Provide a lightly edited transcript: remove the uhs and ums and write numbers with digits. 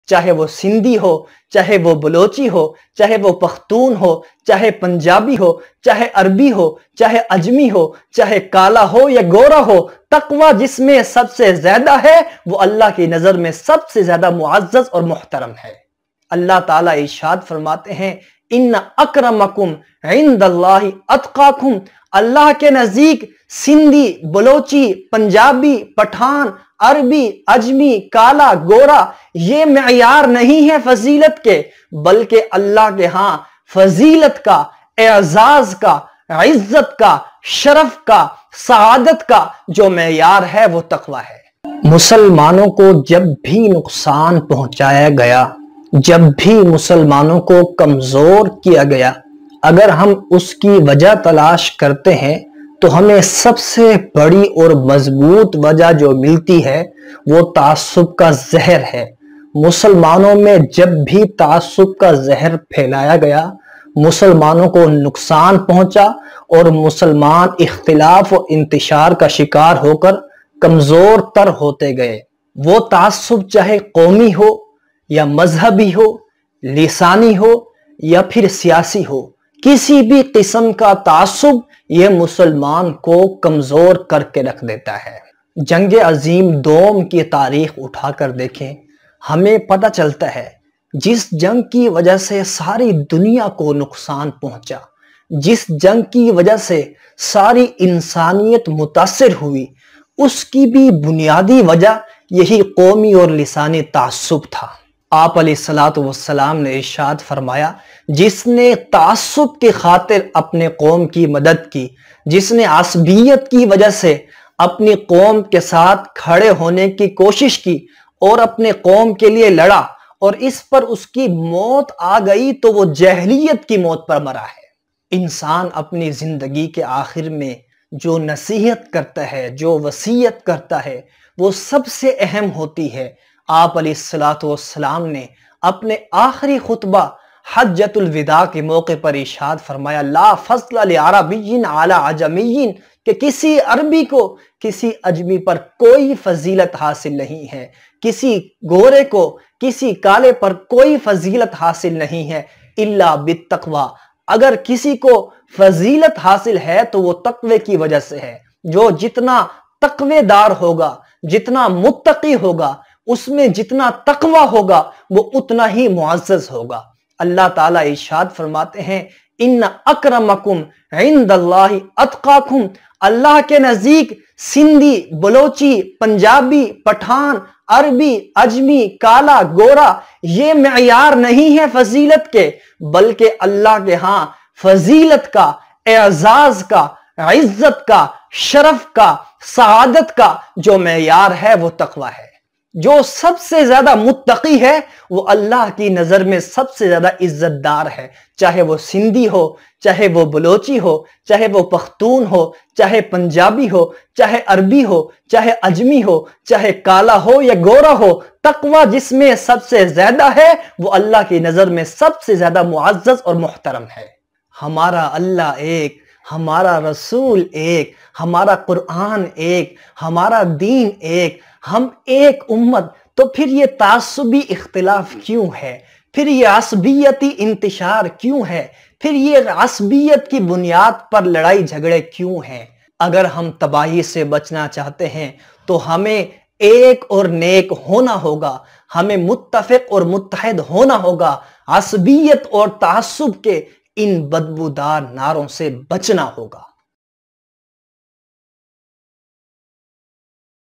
چاہے وہ سندھی ہو، چاہے وہ بلوچی ہو، چاہے وہ پختون ہو، چاہے پنجابی ہو، چاہے عربی ہو، چاہے اجمی ہو، چاہے کالا ہو یا گورا ہو، تقوی جس میں سب سے زیادہ ہے وہ اللہ کی نظر میں سب سے زیادہ معزز اور محترم ہے۔ اللہ تعالیٰ ارشاد فرماتے ہیں ان اکرمکم عند اللہ اتقاکم، اللہ کے نزدیک سندھی، بلوچی، پنجابی، پٹھان، عربی، اجمی، کالا، گورا یہ معیار نہیں ہے فضیلت کے، بلکہ اللہ کے ہاں فضیلت کا، اعزاز کا، عزت کا، شرف کا، سعادت کا جو معیار ہے وہ تقوی ہے۔ مسلمانوں کو جب بھی نقصان پہنچایا گیا، جب بھی مسلمانوں کو کمزور کیا گیا، اگر ہم اس کی وجہ تلاش کرتے ہیں تو ہمیں سب سے بڑی اور مضبوط وجہ جو ملتی ہے وہ تعصب کا زہر ہے۔ مسلمانوں میں جب بھی تعصب کا زہر پھیلایا گیا، مسلمانوں کو نقصان پہنچا اور مسلمان اختلاف و انتشار کا شکار ہو کر کمزور تر ہوتے گئے۔ وہ تعصب چاہے قومی ہو یا مذہبی ہو، لسانی ہو یا پھر سیاسی ہو، کسی بھی قسم کا تعصب یہ مسلمان کو کمزور کر کے رکھ دیتا ہے۔ جنگ عظیم دوم کی تاریخ اٹھا کر دیکھیں، ہمیں پتہ چلتا ہے جس جنگ کی وجہ سے ساری دنیا کو نقصان پہنچا، جس جنگ کی وجہ سے ساری انسانیت متاثر ہوئی، اس کی بھی بنیادی وجہ یہی قومی اور لسانی تعصب تھا۔ آپ علیہ السلام نے ارشاد فرمایا جس نے تعصب کی خاطر اپنے قوم کی مدد کی، جس نے عصبیت کی وجہ سے اپنی قوم کے ساتھ کھڑے ہونے کی کوشش کی اور اپنے قوم کے لیے لڑا اور اس پر اس کی موت آ گئی تو وہ جاہلیت کی موت پر مرا ہے۔ انسان اپنی زندگی کے آخر میں جو نصیحت کرتا ہے، جو وصیت کرتا ہے، وہ سب سے اہم ہوتی ہے۔ آپ علیہ السلام نے اپنے آخری خطبہ حجۃ الوداع کے موقع پر ارشاد فرمایا لا فضل لعربی علی عجمی، کہ کسی عربی کو کسی اجمی پر کوئی فضیلت حاصل نہیں ہے، کسی گورے کو کسی کالے پر کوئی فضیلت حاصل نہیں ہے الا بالتقوی، اگر کسی کو فضیلت حاصل ہے تو وہ تقوی کی وجہ سے ہے۔ جو جتنا تقوی دار ہوگا، جتنا متقی ہوگا، اس میں جتنا تقوی ہوگا وہ اتنا ہی معزز ہوگا۔ اللہ تعالیٰ ارشاد فرماتے ہیں ان اکرمکم عند اللہ اتقاکم، اللہ کے نزدیک سندھی، بلوچی، پنجابی، پٹھان، عربی، اجمی، کالا، گورا یہ معیار نہیں ہے فضیلت کے، بلکہ اللہ کے ہاں فضیلت کا، اعزاز کا، عزت کا، شرف کا، سعادت کا جو معیار ہے وہ تقوی ہے۔ جو سب سے زیادہ متقی ہے وہ اللہ کی نظر میں سب سے زیادہ عزت دار ہے، چاہے وہ سندھی ہو، چاہے وہ بلوچی ہو، چاہے وہ پختون ہو، چاہے پنجابی ہو، چاہے عربی ہو، چاہے اجمی ہو، چاہے کالا ہو یا گورا ہو، تقوی جس میں سب سے زیادہ ہے وہ اللہ کی نظر میں سب سے زیادہ معزز اور محترم ہے۔ ہمارا اللہ ایک، ہمارا رسول ایک، ہمارا قرآن ایک، ہمارا دین ایک، ہم ایک امت، تو پھر یہ تعصبی اختلاف کیوں ہے؟ پھر یہ عصبیتی انتشار کیوں ہے؟ پھر یہ عصبیت کی بنیاد پر لڑائی جھگڑے کیوں ہیں؟ اگر ہم تباہی سے بچنا چاہتے ہیں تو ہمیں ایک اور نیک ہونا ہوگا، ہمیں متفق اور متحد ہونا ہوگا، عصبیت اور تعصب کے ان بدبودار نعروں سے بچنا ہوگا۔